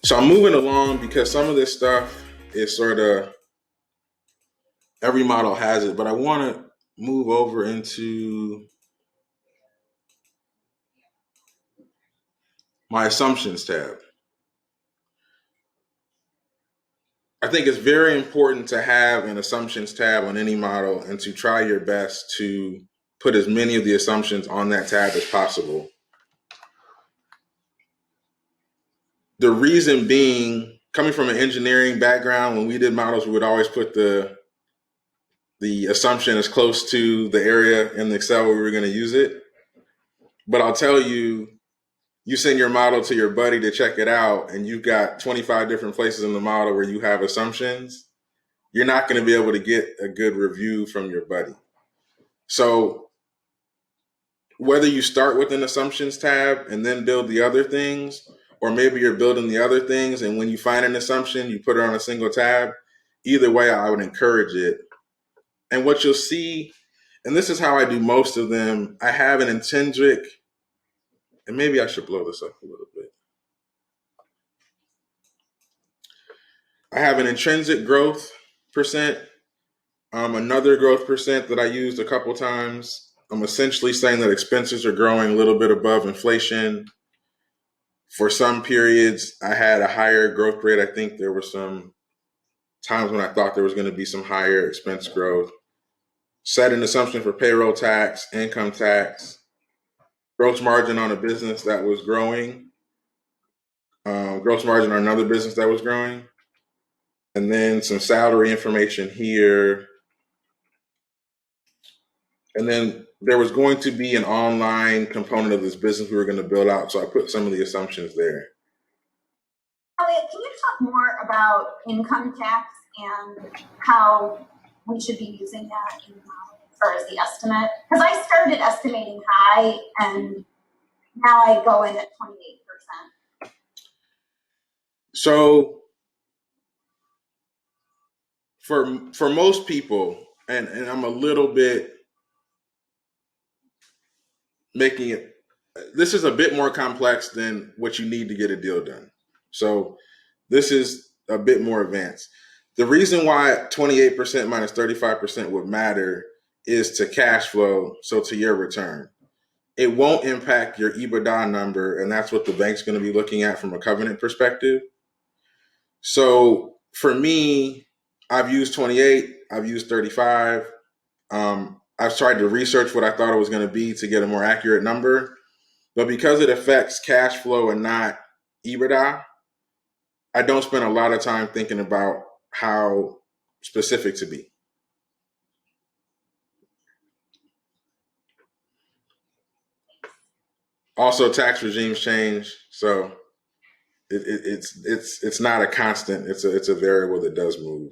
So I'm moving along because some of this stuff is sort of every model has it, but I want to move over into my assumptions tab. I think it's very important to have an assumptions tab on any model and to try your best to put as many of the assumptions on that tab as possible. The reason being, coming from an engineering background, when we did models, we would always put the assumption as close to the area in the Excel where we were going to use it. But I'll tell you, you send your model to your buddy to check it out, and you've got 25 different places in the model where you have assumptions, you're not going to be able to get a good review from your buddy. So whether you start with an assumptions tab and then build the other things, or maybe you're building the other things and when you find an assumption, you put it on a single tab, either way, I would encourage it. And what you'll see, and this is how I do most of them, I have an intrinsic, and maybe I should blow this up a little bit. I have an intrinsic growth percent, another growth percent that I used a couple times. I'm essentially saying that expenses are growing a little bit above inflation. For some periods, I had a higher growth rate. I think there were some times when I thought there was going to be some higher expense growth. Set an assumption for payroll tax, income tax, gross margin on a business that was growing, gross margin on another business that was growing, and then some salary information here. And then there was going to be an online component of this business we were going to build out, so I put some of the assumptions there. Elliot, can you talk more about income tax and how we should be using that in the model as far as the estimate? Because I started estimating high, and now I go in at 28%. So for most people, and I'm a little bit making it, this is a bit more complex than what you need to get a deal done. So this is a bit more advanced. The reason why 28% minus 35% would matter is to cash flow, so to your return. It won't impact your EBITDA number, and that's what the bank's going to be looking at from a covenant perspective. So for me, I've used 28, I've used 35. I've tried to research what I thought it was going to be to get a more accurate number. But because it affects cash flow and not EBITDA, I don't spend a lot of time thinking about how specific to be. Also, tax regimes change, so it's not a constant. It's a variable that does move.